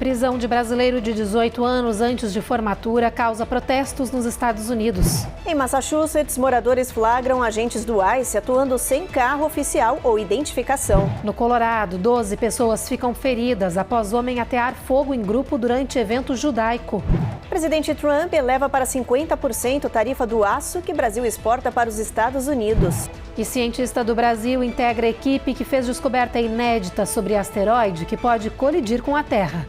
Prisão de brasileiro de 18 anos antes de formatura causa protestos nos Estados Unidos. Em Massachusetts, moradores flagram agentes do ICE atuando sem carro oficial ou identificação. No Colorado, 12 pessoas ficam feridas após homem atear fogo em grupo durante evento judaico. Presidente Trump eleva para 50% tarifa do aço que Brasil exporta para os Estados Unidos. E cientista do Brasil integra a equipe que fez descoberta inédita sobre asteroide que pode colidir com a Terra.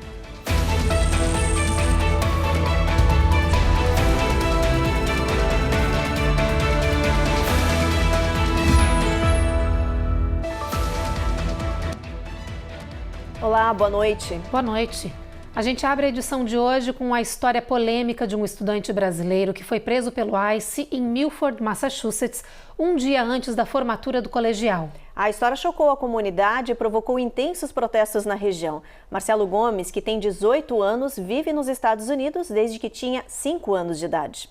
Olá, boa noite. Boa noite. A gente abre a edição de hoje com a história polêmica de um estudante brasileiro que foi preso pelo ICE em Milford, Massachusetts, um dia antes da formatura do colegial. A história chocou a comunidade e provocou intensos protestos na região. Marcelo Gomes, que tem 18 anos, vive nos Estados Unidos desde que tinha 5 anos de idade.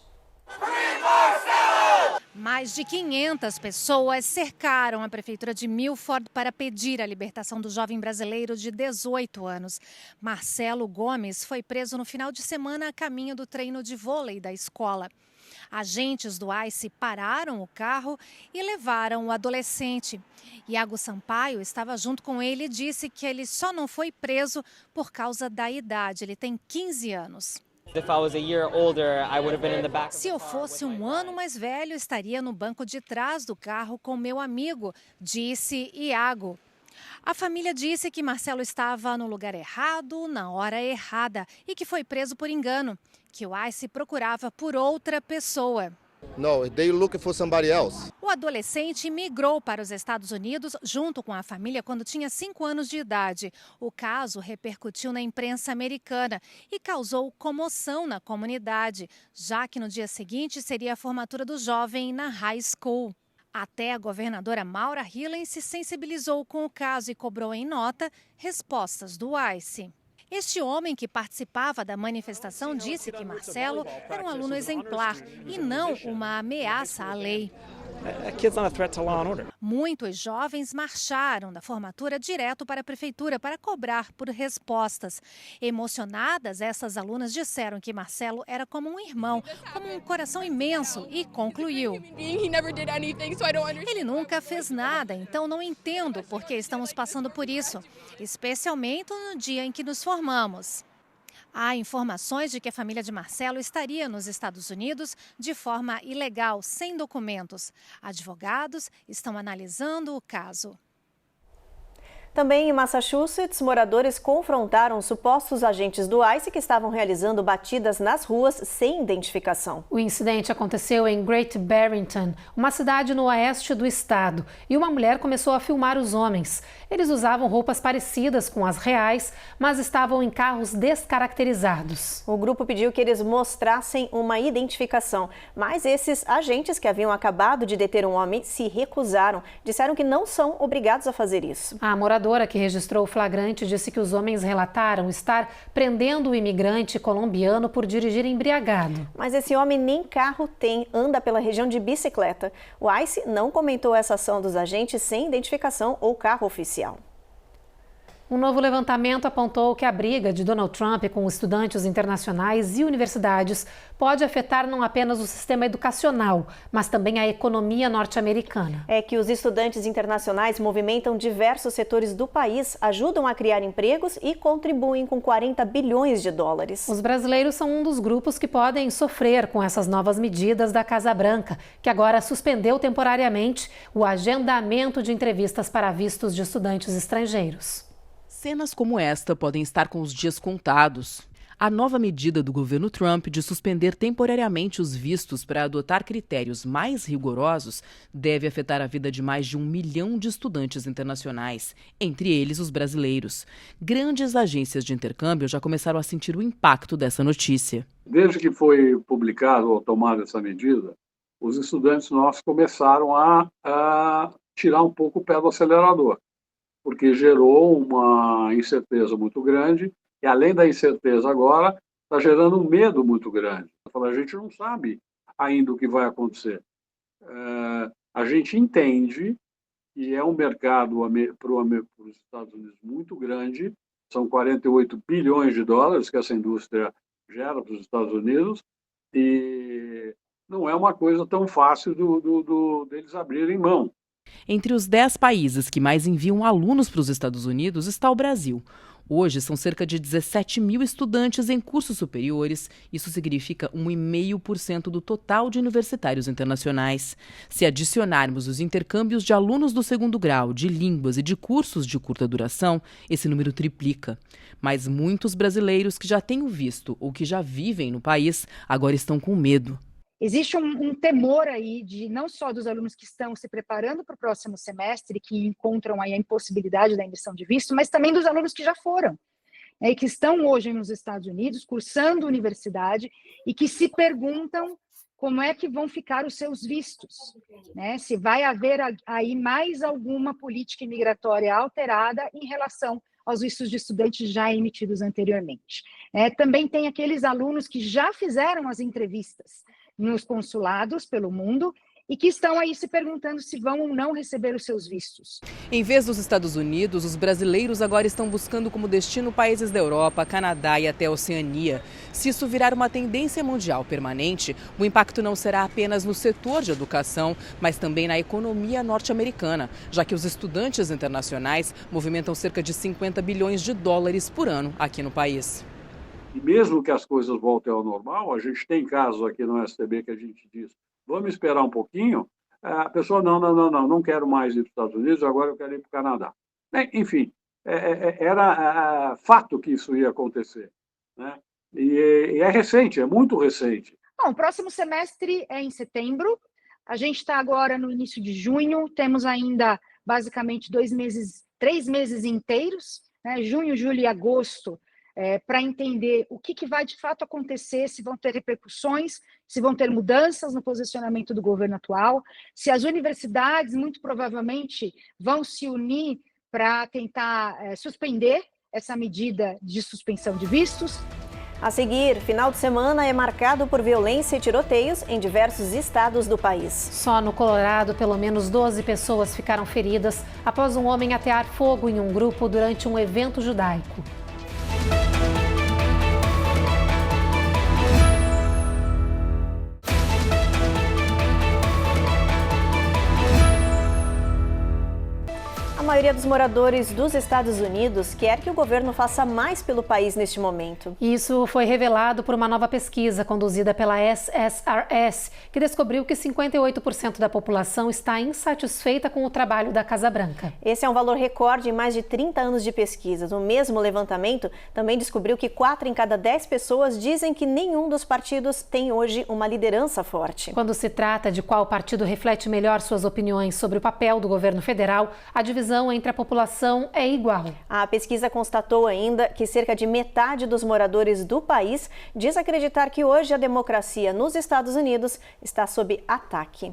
Mais de 500 pessoas cercaram a prefeitura de Milford para pedir a libertação do jovem brasileiro de 18 anos. Marcelo Gomes foi preso no final de semana a caminho do treino de vôlei da escola. Agentes do ICE pararam o carro e levaram o adolescente. Iago Sampaio estava junto com ele e disse que ele só não foi preso por causa da idade. Ele tem 15 anos. Se eu fosse um ano mais velho, estaria no banco de trás do carro com meu amigo, disse Iago. A família disse que Marcelo estava no lugar errado, na hora errada e que foi preso por engano, que o ICE procurava por outra pessoa. No, they looking for somebody else. O adolescente migrou para os Estados Unidos junto com a família quando tinha 5 anos de idade. O caso repercutiu na imprensa americana e causou comoção na comunidade, já que no dia seguinte seria a formatura do jovem na high school. Até a governadora Maura Hillen se sensibilizou com o caso e cobrou em nota respostas do ICE. Este homem que participava da manifestação disse que Marcelo era um aluno exemplar e não uma ameaça à lei. Muitos jovens marcharam da formatura direto para a prefeitura para cobrar por respostas. Emocionadas, essas alunas disseram que Marcelo era como um irmão, como um coração imenso e concluiu: ele nunca fez nada, então não entendo por que estamos passando por isso, especialmente no dia em que nos formamos. Há informações de que a família de Marcelo estaria nos Estados Unidos de forma ilegal, sem documentos. Advogados estão analisando o caso. Também em Massachusetts, moradores confrontaram supostos agentes do ICE que estavam realizando batidas nas ruas sem identificação. O incidente aconteceu em Great Barrington, uma cidade no oeste do estado, e uma mulher começou a filmar os homens. Eles usavam roupas parecidas com as reais, mas estavam em carros descaracterizados. O grupo pediu que eles mostrassem uma identificação, mas esses agentes que haviam acabado de deter um homem se recusaram. Disseram que não são obrigados a fazer isso. A moradora que registrou o flagrante disse que os homens relataram estar prendendo o imigrante colombiano por dirigir embriagado. Mas esse homem nem carro tem, anda pela região de bicicleta. O ICE não comentou essa ação dos agentes sem identificação ou carro oficial. Um novo levantamento apontou que a briga de Donald Trump com estudantes internacionais e universidades pode afetar não apenas o sistema educacional, mas também a economia norte-americana. É que os estudantes internacionais movimentam diversos setores do país, ajudam a criar empregos e contribuem com 40 bilhões de dólares. Os brasileiros são um dos grupos que podem sofrer com essas novas medidas da Casa Branca, que agora suspendeu temporariamente o agendamento de entrevistas para vistos de estudantes estrangeiros. Cenas como esta podem estar com os dias contados. A nova medida do governo Trump de suspender temporariamente os vistos para adotar critérios mais rigorosos deve afetar a vida de mais de 1 milhão de estudantes internacionais, entre eles os brasileiros. Grandes agências de intercâmbio já começaram a sentir o impacto dessa notícia. Desde que foi publicado ou tomada essa medida, os estudantes nossos começaram a tirar um pouco o pé do acelerador, porque gerou uma incerteza muito grande, e além da incerteza agora, está gerando um medo muito grande. A gente não sabe ainda o que vai acontecer. A gente entende que é um mercado para os Estados Unidos muito grande, São 48 bilhões de dólares que essa indústria gera para os Estados Unidos e não é uma coisa tão fácil deles abrirem mão. Entre os 10 países que mais enviam alunos para os Estados Unidos está o Brasil. Hoje, são cerca de 17 mil estudantes em cursos superiores. Isso significa 1,5% do total de universitários internacionais. Se adicionarmos os intercâmbios de alunos do segundo grau, de línguas e de cursos de curta duração, esse número triplica. Mas muitos brasileiros que já têm o visto ou que já vivem no país agora estão com medo. Existe um temor aí de não só dos alunos que estão se preparando para o próximo semestre, que encontram aí a impossibilidade da emissão de visto, mas também dos alunos que já foram, né, e que estão hoje nos Estados Unidos, cursando universidade, e que se perguntam como é que vão ficar os seus vistos, né? Se vai haver aí mais alguma política imigratória alterada em relação aos vistos de estudantes já emitidos anteriormente. Também tem aqueles alunos que já fizeram as entrevistas nos consulados pelo mundo e que estão aí se perguntando se vão ou não receber os seus vistos. Em vez dos Estados Unidos, os brasileiros agora estão buscando como destino países da Europa, Canadá e até a Oceania. Se isso virar uma tendência mundial permanente, o impacto não será apenas no setor de educação, mas também na economia norte-americana, já que os estudantes internacionais movimentam cerca de 50 bilhões de dólares por ano aqui no país. E mesmo que as coisas voltem ao normal, a gente tem casos aqui no STB que a gente diz, vamos esperar um pouquinho, a pessoa, não quero mais ir para os Estados Unidos, agora eu quero ir para o Canadá. Enfim, era fato que isso ia acontecer, né? E é recente, é muito recente. Bom, o próximo semestre é em setembro, a gente está agora no início de junho, temos ainda basicamente 3 meses inteiros, né? Junho, julho e agosto, para entender o que vai de fato acontecer, se vão ter repercussões, se vão ter mudanças no posicionamento do governo atual, se as universidades, muito provavelmente, vão se unir para tentar suspender essa medida de suspensão de vistos. A seguir, final de semana é marcado por violência e tiroteios em diversos estados do país. Só no Colorado, pelo menos 12 pessoas ficaram feridas após um homem atear fogo em um grupo durante um evento judaico. A maioria dos moradores dos Estados Unidos quer que o governo faça mais pelo país neste momento. Isso foi revelado por uma nova pesquisa conduzida pela SSRS, que descobriu que 58% da população está insatisfeita com o trabalho da Casa Branca. Esse é um valor recorde em mais de 30 anos de pesquisas. O mesmo levantamento também descobriu que 4 em cada 10 pessoas dizem que nenhum dos partidos tem hoje uma liderança forte. Quando se trata de qual partido reflete melhor suas opiniões sobre o papel do governo federal, a divisão entre a população é igual. A pesquisa constatou ainda que cerca de metade dos moradores do país diz acreditar que hoje a democracia nos Estados Unidos está sob ataque.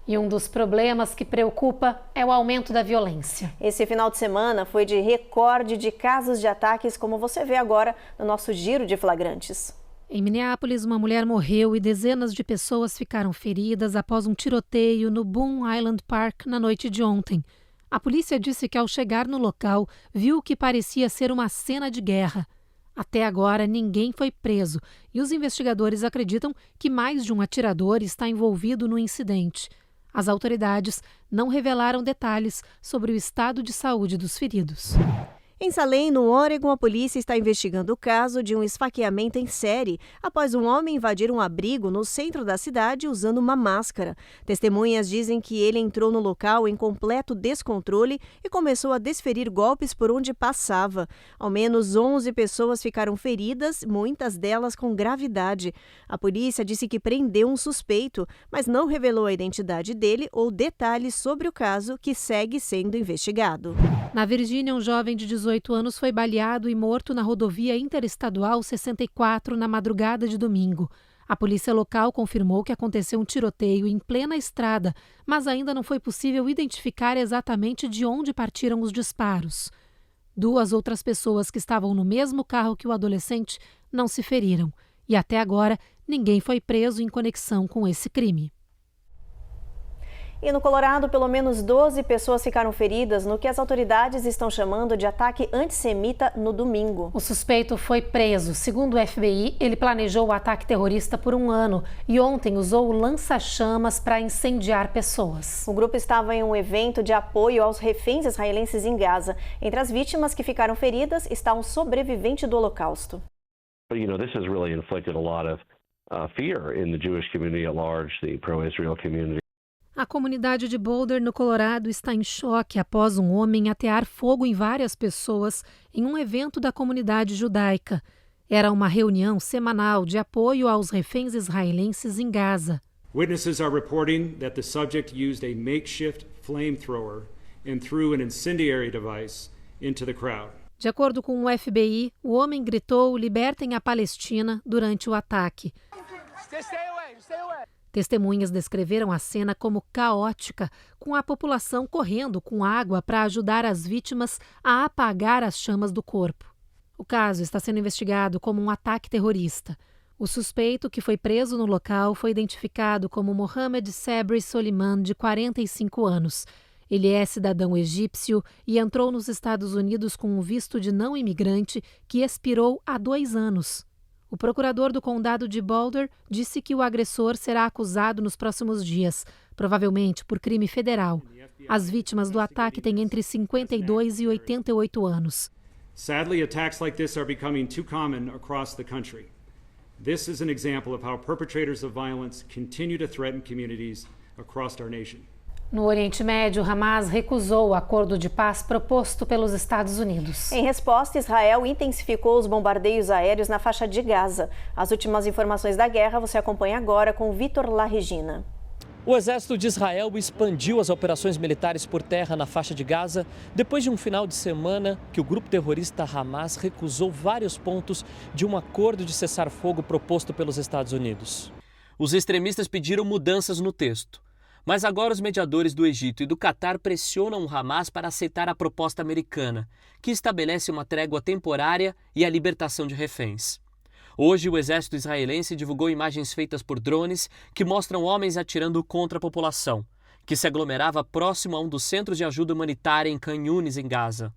E um dos problemas que preocupa é o aumento da violência. Esse final de semana foi de recorde de casos de ataques, como você vê agora no nosso giro de flagrantes. Em Minneapolis, uma mulher morreu e dezenas de pessoas ficaram feridas após um tiroteio no Boone Island Park na noite de ontem. A polícia disse que ao chegar no local, viu o que parecia ser uma cena de guerra. Até agora, ninguém foi preso e os investigadores acreditam que mais de um atirador está envolvido no incidente. As autoridades não revelaram detalhes sobre o estado de saúde dos feridos. Em Salem, no Oregon, a polícia está investigando o caso de um esfaqueamento em série após um homem invadir um abrigo no centro da cidade usando uma máscara. Testemunhas dizem que ele entrou no local em completo descontrole e começou a desferir golpes por onde passava. Ao menos 11 pessoas ficaram feridas, muitas delas com gravidade. A polícia disse que prendeu um suspeito, mas não revelou a identidade dele ou detalhes sobre o caso, que segue sendo investigado. Na Virgínia, um jovem de 18 anos foi baleado e morto na rodovia interestadual 64 na madrugada de domingo. A polícia local confirmou que aconteceu um tiroteio em plena estrada, mas ainda não foi possível identificar exatamente de onde partiram os disparos. 2 outras pessoas que estavam no mesmo carro que o adolescente não se feriram. E até agora, ninguém foi preso em conexão com esse crime. E no Colorado, pelo menos 12 pessoas ficaram feridas no que as autoridades estão chamando de ataque antissemita no domingo. O suspeito foi preso. Segundo o FBI, ele planejou o ataque terrorista por um ano e ontem usou lança-chamas para incendiar pessoas. O grupo estava em um evento de apoio aos reféns israelenses em Gaza. Entre as vítimas que ficaram feridas está um sobrevivente do Holocausto. This has really inflicted a lot of fear in the Jewish community at large, the pro-Israel community. A comunidade de Boulder, no Colorado, está em choque após um homem atear fogo em várias pessoas em um evento da comunidade judaica. Era uma reunião semanal de apoio aos reféns israelenses em Gaza. Witnesses are reporting that the subject used a makeshift flamethrower and threw an incendiary device into the crowd. De acordo com o FBI, o homem gritou "Libertem a Palestina" durante o ataque. Testemunhas descreveram a cena como caótica, com a população correndo com água para ajudar as vítimas a apagar as chamas do corpo. O caso está sendo investigado como um ataque terrorista. O suspeito, que foi preso no local, foi identificado como Mohamed Sabri Soliman, de 45 anos. Ele é cidadão egípcio e entrou nos Estados Unidos com um visto de não imigrante que expirou há 2 anos. O procurador do condado de Boulder disse que o agressor será acusado nos próximos dias, provavelmente por crime federal. As vítimas do ataque têm entre 52 e 88 anos. Sadly, attacks like this are becoming too common across the country. This is an example of how perpetrators of violence continue to threaten communities across our nation. No Oriente Médio, Hamas recusou o acordo de paz proposto pelos Estados Unidos. Em resposta, Israel intensificou os bombardeios aéreos na faixa de Gaza. As últimas informações da guerra você acompanha agora com Vitor Larregina. O exército de Israel expandiu as operações militares por terra na faixa de Gaza depois de um final de semana que o grupo terrorista Hamas recusou vários pontos de um acordo de cessar-fogo proposto pelos Estados Unidos. Os extremistas pediram mudanças no texto. Mas agora os mediadores do Egito e do Catar pressionam o Hamas para aceitar a proposta americana, que estabelece uma trégua temporária e a libertação de reféns. Hoje, o exército israelense divulgou imagens feitas por drones que mostram homens atirando contra a população, que se aglomerava próximo a um dos centros de ajuda humanitária em Khan Yunis, em Gaza.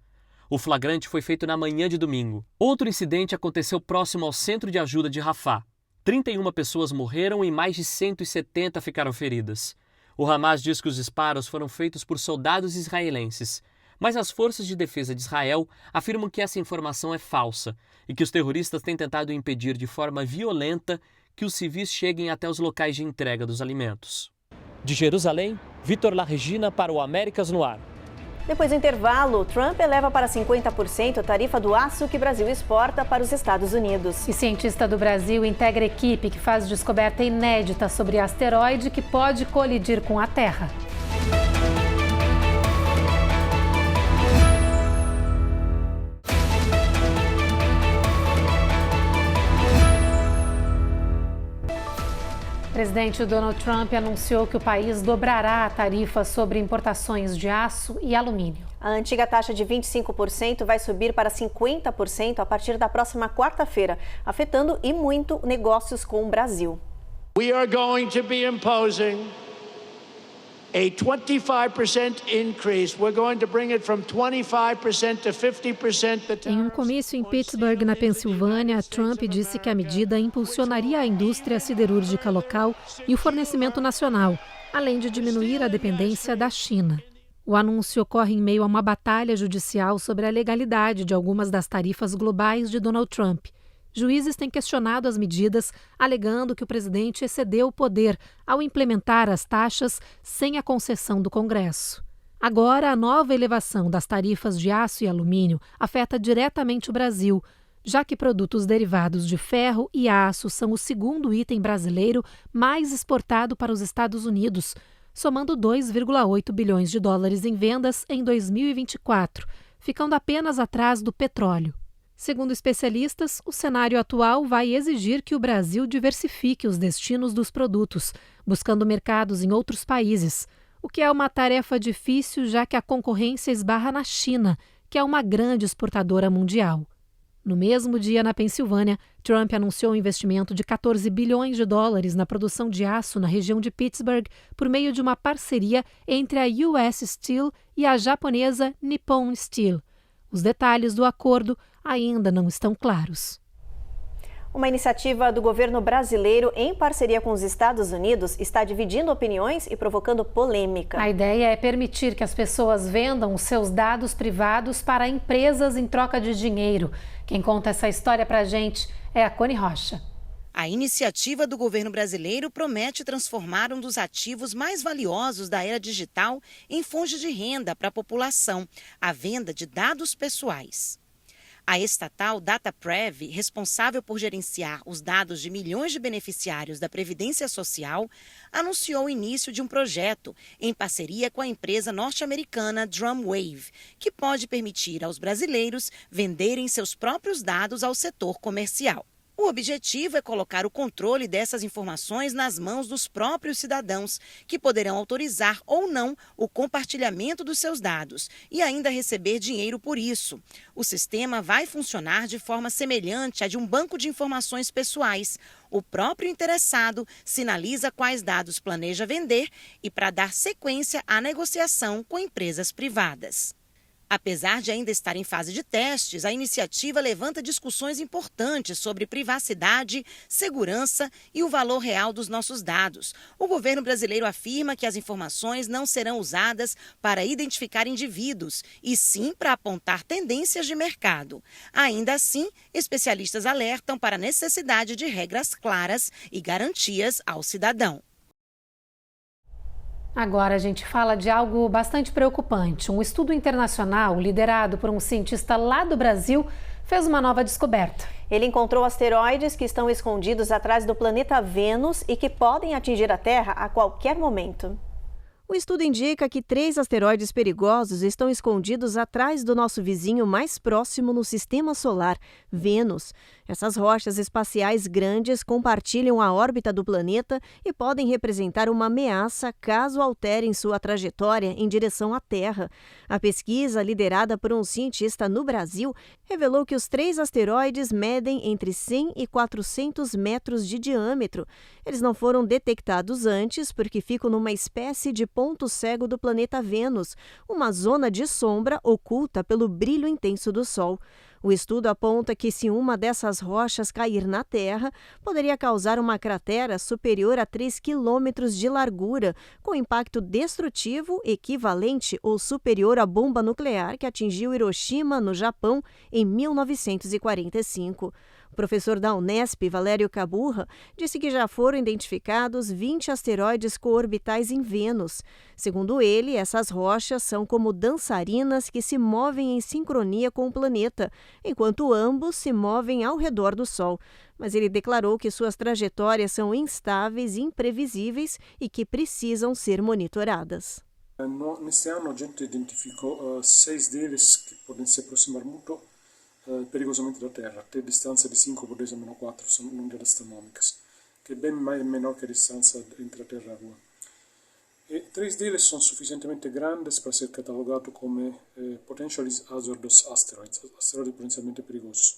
O flagrante foi feito na manhã de domingo. Outro incidente aconteceu próximo ao centro de ajuda de Rafah. 31 pessoas morreram e mais de 170 ficaram feridas. O Hamas diz que os disparos foram feitos por soldados israelenses, mas as forças de defesa de Israel afirmam que essa informação é falsa e que os terroristas têm tentado impedir de forma violenta que os civis cheguem até os locais de entrega dos alimentos. De Jerusalém, Vitor Larregina para o Américas no Ar. Depois do intervalo, Trump eleva para 50% a tarifa do aço que o Brasil exporta para os Estados Unidos. E cientista do Brasil integra equipe que faz descoberta inédita sobre asteroide que pode colidir com a Terra. O presidente Donald Trump anunciou que o país dobrará a tarifa sobre importações de aço e alumínio. A antiga taxa de 25% vai subir para 50% a partir da próxima quarta-feira, afetando e muito negócios com o Brasil. We are going to be imposing a 25% increase. We're going to bring it from 25% to 50%. Em um comício em Pittsburgh, na Pensilvânia, Trump disse que a medida impulsionaria a indústria siderúrgica local e o fornecimento nacional, além de diminuir a dependência da China. O anúncio ocorre em meio a uma batalha judicial sobre a legalidade de algumas das tarifas globais de Donald Trump. Juízes têm questionado as medidas, alegando que o presidente excedeu o poder ao implementar as taxas sem a concessão do Congresso. Agora, a nova elevação das tarifas de aço e alumínio afeta diretamente o Brasil, já que produtos derivados de ferro e aço são o segundo item brasileiro mais exportado para os Estados Unidos, somando 2,8 bilhões de dólares em vendas em 2024, ficando apenas atrás do petróleo. Segundo especialistas, o cenário atual vai exigir que o Brasil diversifique os destinos dos produtos, buscando mercados em outros países, o que é uma tarefa difícil já que a concorrência esbarra na China, que é uma grande exportadora mundial. No mesmo dia, na Pensilvânia, Trump anunciou um investimento de 14 bilhões de dólares na produção de aço na região de Pittsburgh por meio de uma parceria entre a US Steel e a japonesa Nippon Steel. Os detalhes do acordo ainda não estão claros. Uma iniciativa do governo brasileiro em parceria com os Estados Unidos está dividindo opiniões e provocando polêmica. A ideia é permitir que as pessoas vendam os seus dados privados para empresas em troca de dinheiro. Quem conta essa história pra gente é a Cone Rocha. A iniciativa do governo brasileiro promete transformar um dos ativos mais valiosos da era digital em fonte de renda para a população, a venda de dados pessoais. A estatal DataPrev, responsável por gerenciar os dados de milhões de beneficiários da Previdência Social, anunciou o início de um projeto em parceria com a empresa norte-americana Drumwave, que pode permitir aos brasileiros venderem seus próprios dados ao setor comercial. O objetivo é colocar o controle dessas informações nas mãos dos próprios cidadãos, que poderão autorizar ou não o compartilhamento dos seus dados e ainda receber dinheiro por isso. O sistema vai funcionar de forma semelhante à de um banco de informações pessoais. O próprio interessado sinaliza quais dados planeja vender e para dar sequência à negociação com empresas privadas. Apesar de ainda estar em fase de testes, a iniciativa levanta discussões importantes sobre privacidade, segurança e o valor real dos nossos dados. O governo brasileiro afirma que as informações não serão usadas para identificar indivíduos, e sim para apontar tendências de mercado. Ainda assim, especialistas alertam para a necessidade de regras claras e garantias ao cidadão. Agora a gente fala de algo bastante preocupante. Um estudo internacional liderado por um cientista lá do Brasil fez uma nova descoberta. Ele encontrou asteroides que estão escondidos atrás do planeta Vênus e que podem atingir a Terra a qualquer momento. O estudo indica que 3 asteroides perigosos estão escondidos atrás do nosso vizinho mais próximo no sistema solar, Vênus. Essas rochas espaciais grandes compartilham a órbita do planeta e podem representar uma ameaça caso alterem sua trajetória em direção à Terra. A pesquisa, liderada por um cientista no Brasil, revelou que os 3 asteroides medem entre 100 e 400 metros de diâmetro. Eles não foram detectados antes porque ficam numa espécie de ponto cego do planeta Vênus, uma zona de sombra oculta pelo brilho intenso do Sol. O estudo aponta que se uma dessas rochas cair na Terra, poderia causar uma cratera superior a 3 quilômetros de largura, com impacto destrutivo equivalente ou superior à bomba nuclear que atingiu Hiroshima, no Japão, em 1945. O professor da Unesp, Valério Caburra, disse que já foram identificados 20 asteroides coorbitais em Vênus. Segundo ele, essas rochas são como dançarinas que se movem em sincronia com o planeta, enquanto ambos se movem ao redor do Sol. Mas ele declarou que suas trajetórias são instáveis e imprevisíveis e que precisam ser monitoradas. Neste ano a gente identificou 6 deles que podem se aproximar muito perigosamente da Terra, até distância de 5 por 10 a menos 4 são unidades astronômicas, que é bem menor que a distância entre a Terra e a Lua. E 3 deles são suficientemente grandes para ser catalogados como potentially hazardous asteroids, asteroides potencialmente perigosos.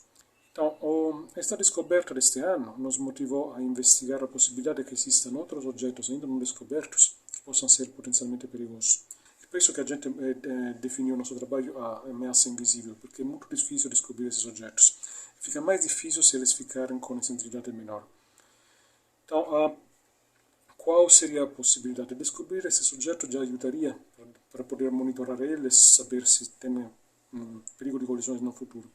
Então, esta descoberta deste ano nos motivou a investigar a possibilidade de que existam outros objetos ainda não descobertos que possam ser potencialmente perigosos. Por isso que a gente definiu o nosso trabalho a ameaça invisível, porque é muito difícil descobrir esses objetos. Fica mais difícil se eles ficarem com excentricidade menor. Então, qual seria a possibilidade? De descobrir esses objetos já ajudaria para poder monitorar eles, saber se tem perigo de colisões no futuro.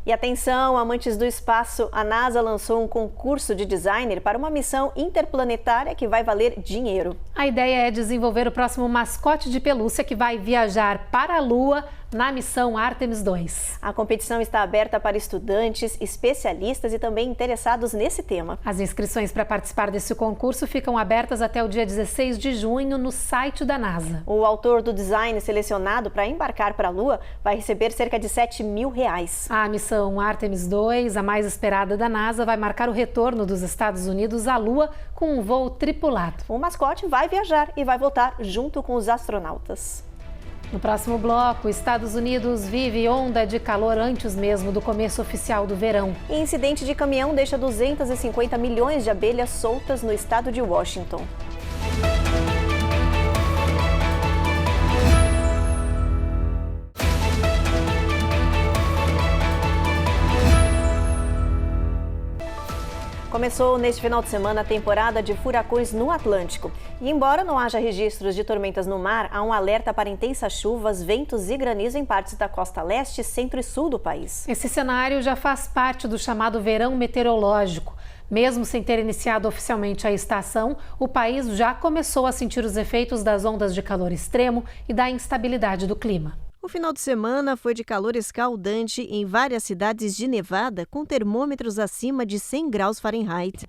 E atenção, amantes do espaço, a NASA lançou um concurso de designer para uma missão interplanetária que vai valer dinheiro. A ideia é desenvolver o próximo mascote de pelúcia que vai viajar para a Lua na missão Artemis 2. A competição está aberta para estudantes, especialistas e também interessados nesse tema. As inscrições para participar desse concurso ficam abertas até o dia 16 de junho no site da NASA. O autor do design selecionado para embarcar para a Lua vai receber cerca de R$7 mil. A missão Artemis 2, a mais esperada da NASA, vai marcar o retorno dos Estados Unidos à Lua com um voo tripulado. O mascote vai viajar e vai voltar junto com os astronautas. No próximo bloco, Estados Unidos vive onda de calor antes mesmo do começo oficial do verão. Incidente de caminhão deixa 250 milhões de abelhas soltas no estado de Washington. Começou neste final de semana a temporada de furacões no Atlântico. E embora não haja registros de tormentas no mar, há um alerta para intensas chuvas, ventos e granizo em partes da costa leste, centro e sul do país. Esse cenário já faz parte do chamado verão meteorológico. Mesmo sem ter iniciado oficialmente a estação, o país já começou a sentir os efeitos das ondas de calor extremo e da instabilidade do clima. O final de semana foi de calor escaldante em várias cidades de Nevada, com termômetros acima de 100 graus Fahrenheit.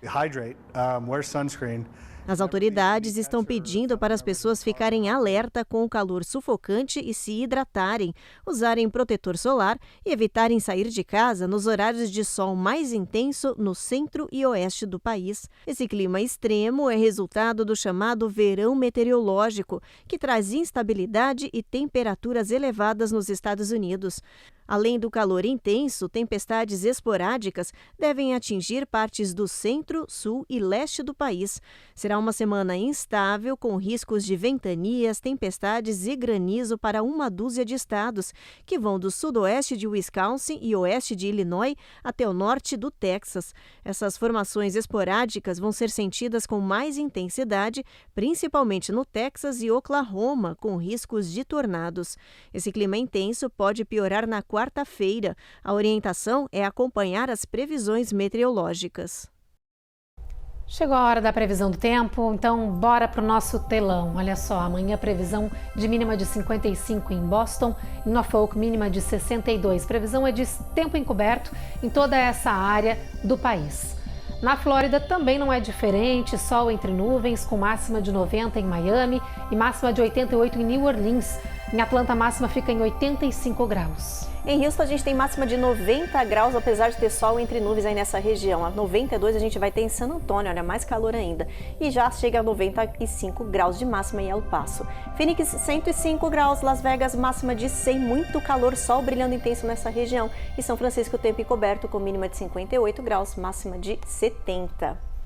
Wear sunscreen. As autoridades estão pedindo para as pessoas ficarem alerta com o calor sufocante e se hidratarem, usarem protetor solar e evitarem sair de casa nos horários de sol mais intenso no centro e oeste do país. Esse clima extremo é resultado do chamado verão meteorológico, que traz instabilidade e temperaturas elevadas nos Estados Unidos. Além do calor intenso, tempestades esporádicas devem atingir partes do centro, sul e leste do país. Será uma semana instável, com riscos de ventanias, tempestades e granizo para uma dúzia de estados, que vão do sudoeste de Wisconsin e oeste de Illinois até o norte do Texas. Essas formações esporádicas vão ser sentidas com mais intensidade, principalmente no Texas e Oklahoma, com riscos de tornados. Esse clima intenso pode piorar na quarta-feira. A orientação é acompanhar as previsões meteorológicas. Chegou a hora da previsão do tempo, então bora para o nosso telão. Olha só, amanhã previsão de mínima de 55 em Boston, em Norfolk mínima de 62. Previsão é de tempo encoberto em toda essa área do país. Na Flórida também não é diferente, sol entre nuvens, com máxima de 90 em Miami e máxima de 88 em New Orleans. Em Atlanta, a máxima fica em 85 graus. Em Houston, a gente tem máxima de 90 graus, apesar de ter sol entre nuvens aí nessa região. A 92 a gente vai ter em San Antônio, olha, mais calor ainda. E já chega a 95 graus de máxima em El Paso. Phoenix, 105 graus. Las Vegas, máxima de 100, muito calor, sol brilhando intenso nessa região. E São Francisco, tempo encoberto, com mínima de 58 graus, máxima de 70.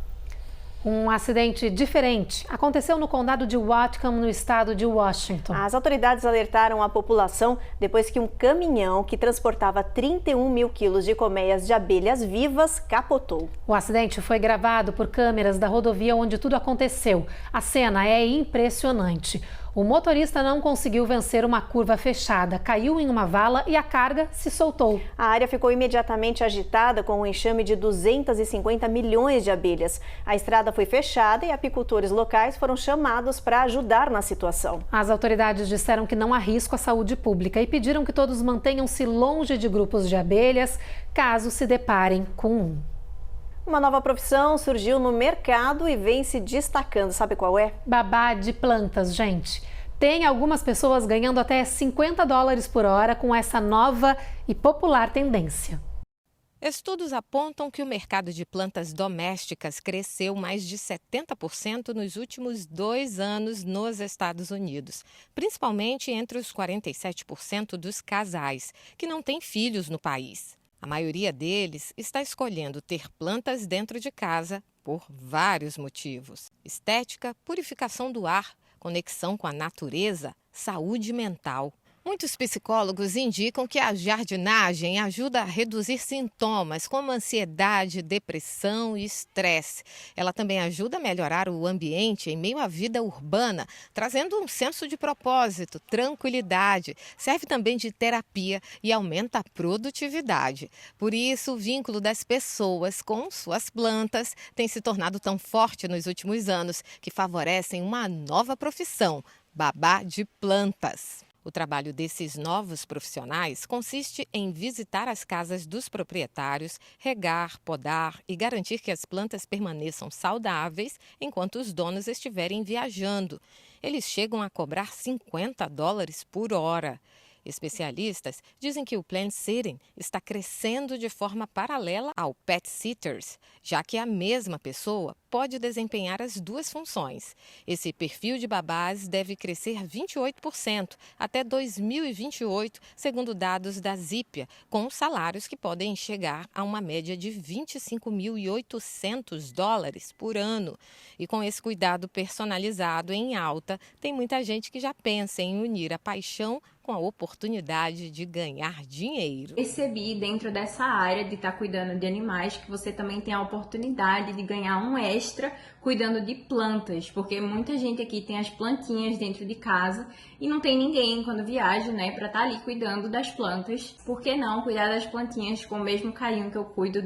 Um acidente diferente aconteceu no condado de Whatcom, no estado de Washington. As autoridades alertaram a população depois que um caminhão que transportava 31 mil quilos de colmeias de abelhas vivas capotou. O acidente foi gravado por câmeras da rodovia onde tudo aconteceu. A cena é impressionante. O motorista não conseguiu vencer uma curva fechada, caiu em uma vala e a carga se soltou. A área ficou imediatamente agitada com um enxame de 250 milhões de abelhas. A estrada foi fechada e apicultores locais foram chamados para ajudar na situação. As autoridades disseram que não há risco à saúde pública e pediram que todos mantenham-se longe de grupos de abelhas, caso se deparem com um. Uma nova profissão surgiu no mercado e vem se destacando. Sabe qual é? Babá de plantas, gente. Tem algumas pessoas ganhando até $50 por hora com essa nova e popular tendência. Estudos apontam que o mercado de plantas domésticas cresceu mais de 70% nos últimos 2 anos nos Estados Unidos, principalmente entre os 47% dos casais que não têm filhos no país. A maioria deles está escolhendo ter plantas dentro de casa por vários motivos: estética, purificação do ar, conexão com a natureza, saúde mental. Muitos psicólogos indicam que a jardinagem ajuda a reduzir sintomas como ansiedade, depressão e estresse. Ela também ajuda a melhorar o ambiente em meio à vida urbana, trazendo um senso de propósito, tranquilidade. Serve também de terapia e aumenta a produtividade. Por isso, o vínculo das pessoas com suas plantas tem se tornado tão forte nos últimos anos que favorecem uma nova profissão: babá de plantas. O trabalho desses novos profissionais consiste em visitar as casas dos proprietários, regar, podar e garantir que as plantas permaneçam saudáveis enquanto os donos estiverem viajando. Eles chegam a cobrar $50 por hora. Especialistas dizem que o plant sitting está crescendo de forma paralela ao pet sitters, já que a mesma pessoa pode desempenhar as duas funções. Esse perfil de babás deve crescer 28% até 2028, segundo dados da Zipia, com salários que podem chegar a uma média de $25.800 por ano. E com esse cuidado personalizado em alta, tem muita gente que já pensa em unir a paixão com a oportunidade de ganhar dinheiro. Percebi dentro dessa área de estar cuidando de animais que você também tem a oportunidade de ganhar um extra cuidando de plantas, porque muita gente aqui tem as plantinhas dentro de casa e não tem ninguém quando viaja, né, para estar ali cuidando das plantas. Por que não cuidar das plantinhas com o mesmo carinho que eu cuido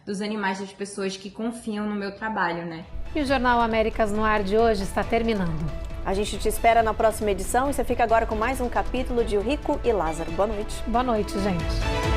dos animais das pessoas que confiam no meu trabalho, né? E o Jornal Américas no Ar de hoje está terminando. A gente te espera na próxima edição e você fica agora com mais um capítulo de O Rico e Lázaro. Boa noite. Boa noite, gente.